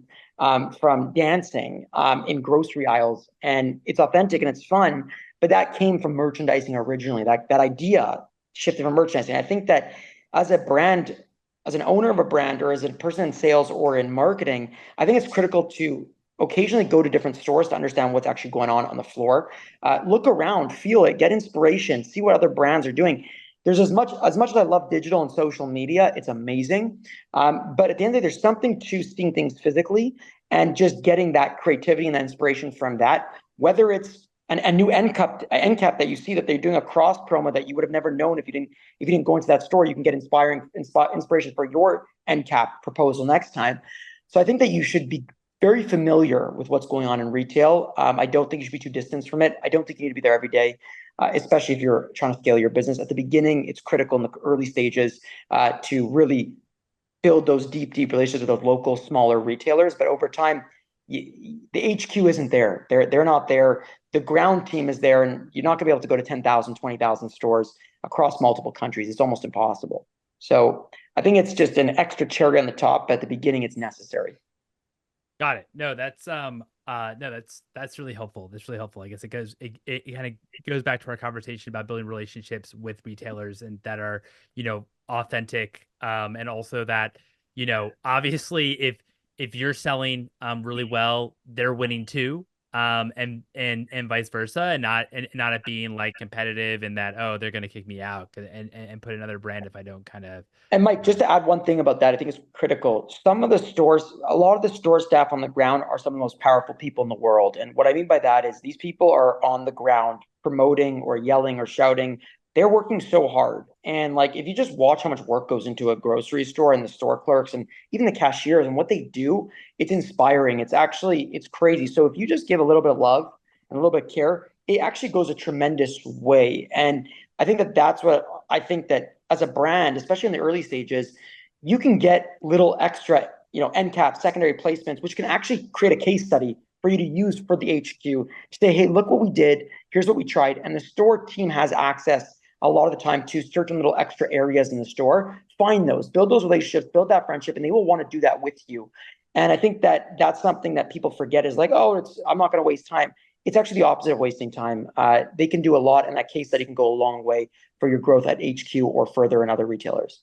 from dancing in grocery aisles, and it's authentic and it's fun. But that came from merchandising originally. That idea shifted from merchandising. I think that as a brand, as an owner of a brand, or as a person in sales or in marketing, I think it's critical to occasionally go to different stores to understand what's actually going on the floor. Look around, feel it, get inspiration, see what other brands are doing. There's as much as I love digital and social media, it's amazing. But at the end of the day, there's something to seeing things physically and just getting that creativity and that inspiration from that, whether it's and new end cap that you see that they're doing a cross promo that you would have never known if you didn't go into that store. You can get inspiration for your end cap proposal next time. So I think that you should be very familiar with what's going on in retail. I don't think you should be too distant from it. I don't think you need to be there every day, especially if you're trying to scale your business. At the beginning, it's critical in the early stages to really build those deep relationships with those local, smaller retailers. But over time, the HQ isn't there. They're not there. The ground team is there, and you're not going to be able to go to 10,000, 20,000 stores across multiple countries. It's almost impossible. So I think it's just an extra cherry on the top. But at the beginning, it's necessary. Got it. No, that's really helpful. That's really helpful. I guess it kind of goes back to our conversation about building relationships with retailers and that are, authentic. And also that, obviously if you're selling really well, they're winning too. And vice versa, and not it being like competitive and that, oh, they're going to kick me out and put another brand if I don't kind of. And Mike, just to add one thing about that, I think it's critical. A lot of the store staff on the ground are some of the most powerful people in the world. And what I mean by that is these people are on the ground promoting or yelling or shouting. They're working so hard. And like, if you just watch how much work goes into a grocery store and the store clerks and even the cashiers and what they do, it's inspiring. It's crazy. So if you just give a little bit of love and a little bit of care, it actually goes a tremendous way. And I think that's what I think that as a brand, especially in the early stages, you can get little extra, end cap, secondary placements, which can actually create a case study for you to use for the HQ to say, hey, look what we did. Here's what we tried. And the store team has access a lot of the time to certain little extra areas in the store. Find those, build those relationships, build that friendship, and they will want to do that with you. And I think that that's something that people forget is like, oh, I'm not going to waste time. It's actually the opposite of wasting time. They can do a lot, and that case study can go a long way for your growth at HQ or further in other retailers.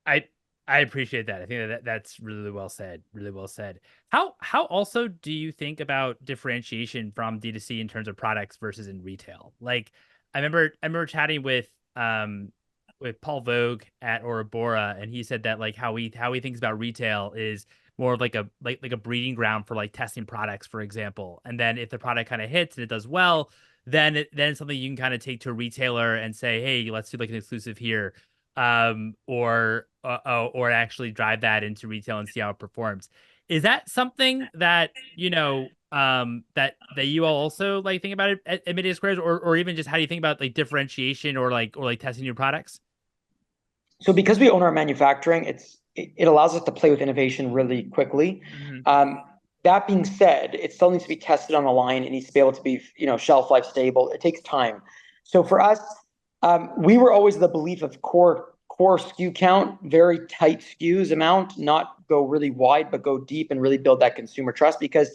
I appreciate that. I think that's really well said. Really well said. How also do you think about differentiation from D2C in terms of products versus in retail? Like, I remember chatting with Paul Vogue at Ouroboros, and he said that like how he thinks about retail is more of like a breeding ground for like testing products, for example. And then if the product kind of hits and it does well, then it's something you can kind of take to a retailer and say, hey, let's do like an exclusive here, or actually drive that into retail and see how it performs. Is that something that that you all also like think about it at Media Squares, or even just how do you think about like differentiation or testing new products? So because we own our manufacturing, it allows us to play with innovation really quickly. Mm-hmm. That being said, it still needs to be tested on the line. It needs to be able to be, shelf life stable. It takes time. So for us, we were always the belief of core SKU count, very tight SKUs amount, not go really wide, but go deep and really build that consumer trust, because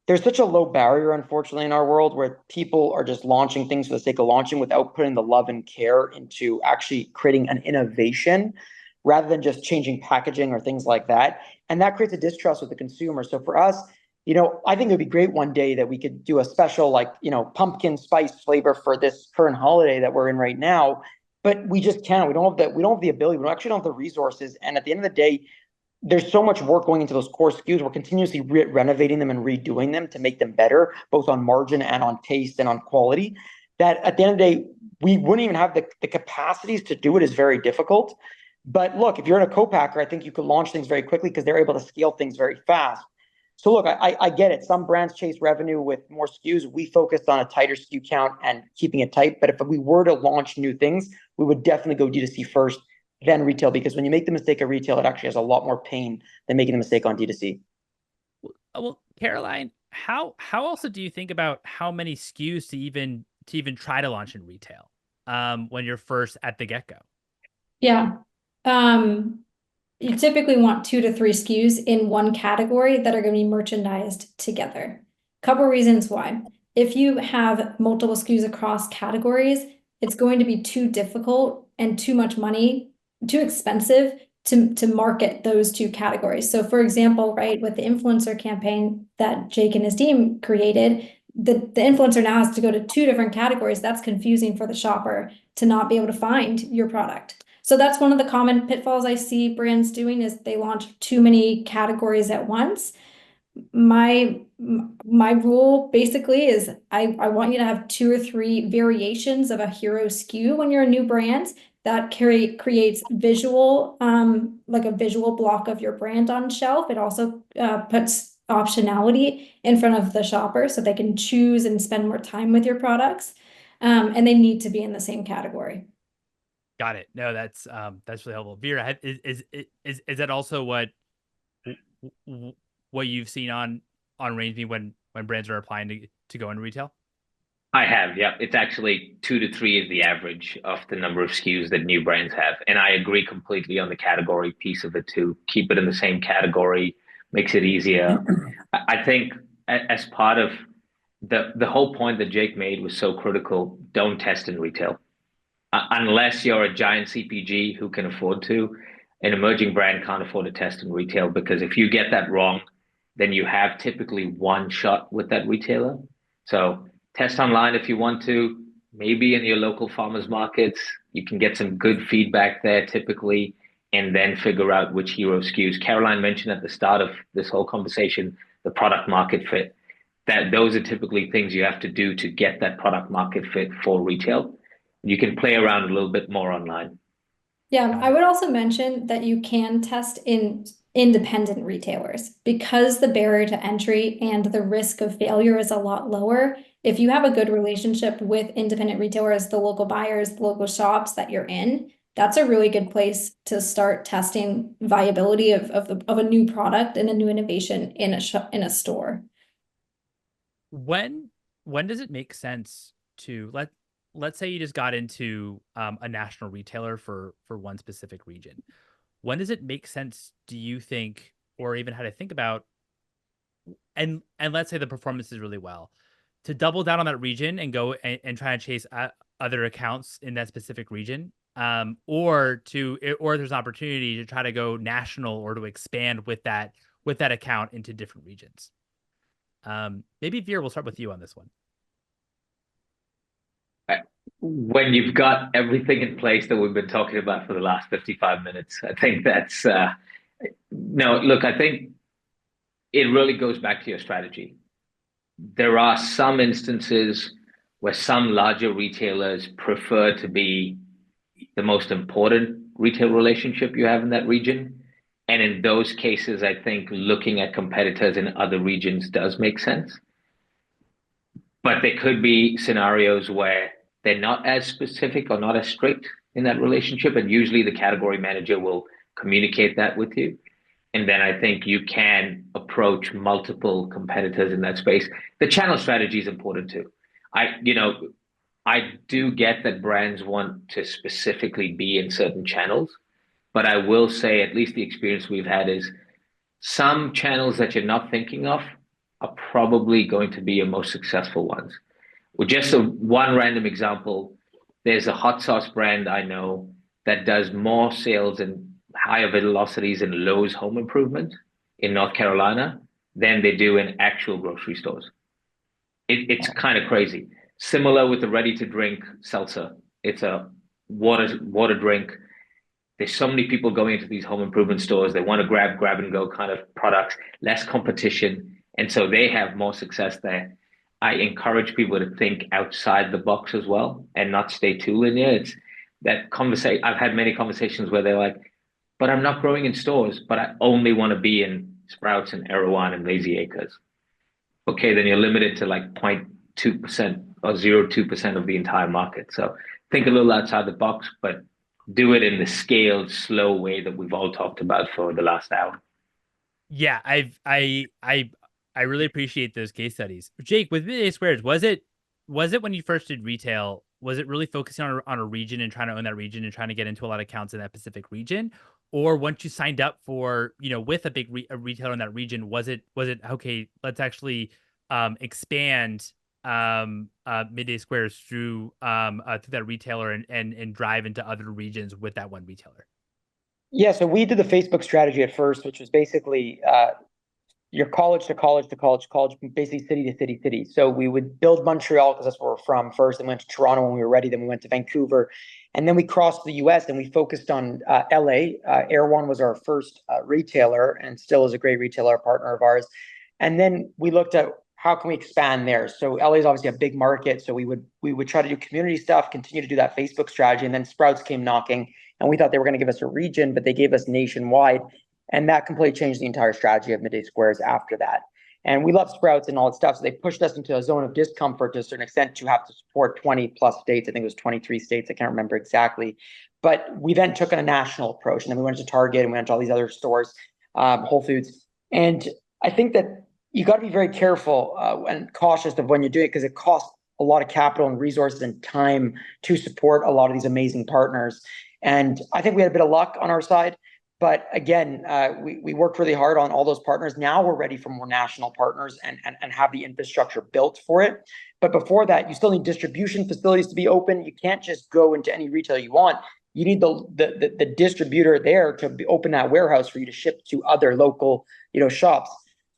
there's such a low barrier, unfortunately, in our world where people are just launching things for the sake of launching without putting the love and care into actually creating an innovation rather than just changing packaging or things like that. And that creates a distrust with the consumer. So for us, I think it would be great one day that we could do a special, pumpkin spice flavor for this current holiday that we're in right now. But we just can't. We don't have the ability. We actually don't have the resources. And at the end of the day, there's so much work going into those core SKUs. We're continuously renovating them and redoing them to make them better, both on margin and on taste and on quality, that at the end of the day, we wouldn't even have the capacities to do it. Is very difficult. But look, if you're in a co-packer, I think you could launch things very quickly because they're able to scale things very fast. So look, I get it. Some brands chase revenue with more SKUs. We focused on a tighter SKU count and keeping it tight. But if we were to launch new things, we would definitely go D2C first, then retail, because when you make the mistake of retail, it actually has a lot more pain than making the mistake on D2C. Well, Caroline, how also do you think about how many SKUs to even try to launch in retail when you're first at the get-go? Yeah. You typically want 2 to 3 SKUs in one category that are going to be merchandised together. Couple reasons why. If you have multiple SKUs across categories, it's going to be too difficult and too much money, too expensive to market those 2 categories. So for example, right, with the influencer campaign that Jake and his team created, the influencer now has to go to 2 different categories. That's confusing for the shopper to not be able to find your product. So that's one of the common pitfalls I see brands doing, is they launch too many categories at once. my rule basically is I want you to have 2 or 3 variations of a hero SKU when you're a new brand that creates visual, like a visual block of your brand on shelf. It also puts optionality in front of the shopper so they can choose and spend more time with your products. And they need to be in the same category. Got it. No, that's really helpful. Vera, is that also what you've seen on RangeMe when brands are applying to go into retail? I have, yeah. It's actually 2 to 3 is the average of the number of SKUs that new brands have. And I agree completely on the category piece of it too. Keep it in the same category makes it easier. I think as part of the whole point that Jake made was so critical, don't test in retail. Unless you're a giant CPG who can afford to, an emerging brand can't afford to test in retail, because if you get that wrong, then you have typically one shot with that retailer. So test online if you want to, maybe in your local farmers markets, you can get some good feedback there typically, and then figure out which hero SKUs. Caroline mentioned at the start of this whole conversation, the product market fit. That those are typically things you have to do to get that product market fit for retail. You can play around a little bit more online. Yeah, I would also mention that you can test in independent retailers because the barrier to entry and the risk of failure is a lot lower. If you have a good relationship with independent retailers, the local buyers, the local shops that you're in, that's a really good place to start testing viability of a new product and a new innovation in a store. When does it make sense to let's say you just got into a national retailer for one specific region? When does it make sense, do you think, or even how to think about, and let's say the performance is really well, to double down on that region and go and try to chase other accounts in that specific region, or there's an opportunity to try to go national or to expand with that account into different regions? Maybe Veer, we'll start with you on this one. When you've got everything in place that we've been talking about for the last 55 minutes, I think that's no, look, I think it really goes back to your strategy. There are some instances where some larger retailers prefer to be the most important retail relationship you have in that region. And in those cases, I think looking at competitors in other regions does make sense. But there could be scenarios where they're not as specific or not as strict in that relationship. And usually the category manager will communicate that with you. And then I think you can approach multiple competitors in that space. The channel strategy is important too. I do get that brands want to specifically be in certain channels, but I will say at least the experience we've had is some channels that you're not thinking of are probably going to be your most successful ones. Well, just one random example, there's a hot sauce brand I know that does more sales and higher velocities in Lowe's home improvement in North Carolina than they do in actual grocery stores. It's kind of crazy. Similar with the ready-to-drink seltzer. It's a water drink. There's so many people going into these home improvement stores. They want to grab and go kind of products, less competition. And so they have more success there. I encourage people to think outside the box as well and not stay too linear. It's that conversation. I've had many conversations where they're like, but I'm not growing in stores, but I only want to be in Sprouts and Erewhon and Lazy Acres. Okay, then you're limited to like 0.2% or 0.2% of the entire market. So think a little outside the box, but do it in the scaled, slow way that we've all talked about for the last hour. Yeah, I really appreciate those case studies. Jake, with Midday Squares, was it when you first did retail, was it really focusing on a region and trying to own that region and trying to get into a lot of accounts in that Pacific region? Or once you signed up for, with a big retailer in that region, was it okay, let's actually expand Midday Squares through that retailer and drive into other regions with that one retailer? Yeah, so we did the Facebook strategy at first, which was basically your college to college to college, basically city to city, city. So we would build Montreal because that's where we're from first, and went to Toronto when we were ready. Then we went to Vancouver, and then we crossed the US and we focused on LA. Erewhon was our first retailer and still is a great retailer, partner of ours. And then we looked at how can we expand there. So LA is obviously a big market. So we would try to do community stuff, continue to do that Facebook strategy. And then Sprouts came knocking, and we thought they were going to give us a region, but they gave us nationwide. And that completely changed the entire strategy of Midday Squares after that. And we love Sprouts and all that stuff. So they pushed us into a zone of discomfort to a certain extent to have to support 20 plus states. I think it was 23 states. I can't remember exactly. But we then took a national approach. And then we went to Target and we went to all these other stores, Whole Foods. And I think that you got to be very careful and cautious of when you do it, because it costs a lot of capital and resources and time to support a lot of these amazing partners. And I think we had a bit of luck on our side. But again, we worked really hard on all those partners. Now we're ready for more national partners and have the infrastructure built for it. But before that, you still need distribution facilities to be open. You can't just go into any retailer you want. You need the distributor there to open that warehouse for you to ship to other local, shops.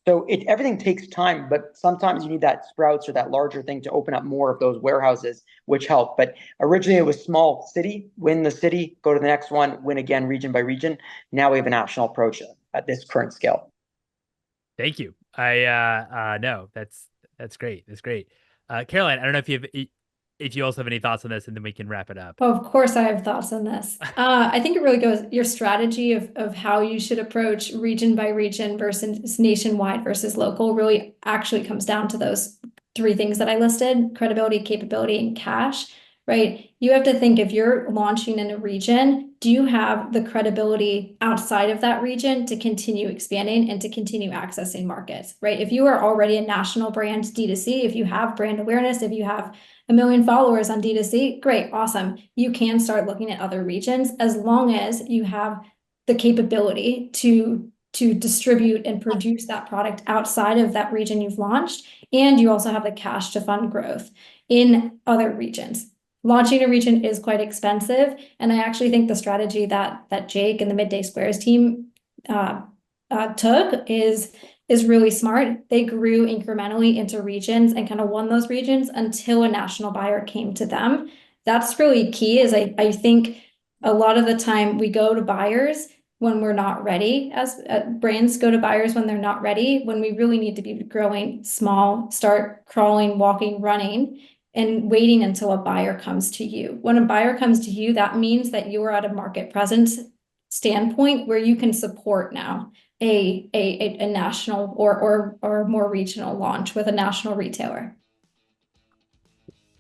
So everything takes time, but sometimes you need that Sprouts or that larger thing to open up more of those warehouses, which help. But originally it was small city, win the city, go to the next one, win again, region by region. Now we have a national approach at this current scale. Thank you. No, that's great. That's great. Caroline, I don't know if you also have any thoughts on this, and then we can wrap it up. Oh, of course I have thoughts on this. I think it really goes, your strategy of how you should approach region by region versus nationwide versus local really actually comes down to those three things that I listed: credibility, capability, and cash, right? You have to think, if you're launching in a region, do you have the credibility outside of that region to continue expanding and to continue accessing markets, right? If you are already a national brand D2C, if you have brand awareness, if you have 1 million followers on D2C, great, awesome. You can start looking at other regions as long as you have the capability to distribute and produce that product outside of that region you've launched, and you also have the cash to fund growth in other regions. Launching a region is quite expensive, and I actually think the strategy that Jake and the Midday Squares team took is really smart. They grew incrementally into regions and kind of won those regions until a national buyer came to them. That's really key. Is I think a lot of the time we go to buyers when we're not ready, as brands go to buyers when they're not ready, when we really need to be growing small, start crawling, walking, running, and waiting until a buyer comes to you. When a buyer comes to you, that means that you are at a market presence standpoint where you can support now a national or more regional launch with a national retailer.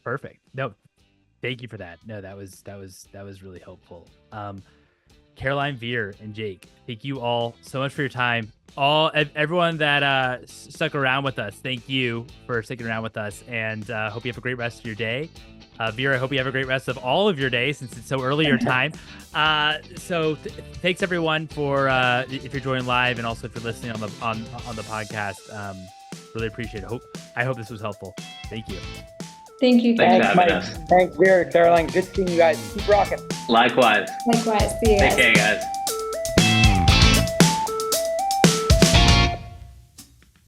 Perfect. No, thank you for that. No, that was really helpful. Caroline, Vir, and Jake, thank you all so much for your time. Everyone that stuck around with us, thank you for sticking around with us, and hope you have a great rest of your day. Vir, I hope you have a great rest of all of your day since it's so early your time. So thanks everyone for if you're joining live, and also if you're listening on the podcast. Really appreciate it. I hope this was helpful. Thank you. Thank you, guys. Thanks for having us. Thanks, Vir, Caroline. Good seeing you guys. Keep rocking. Likewise. Likewise. See you guys. Take care, guys.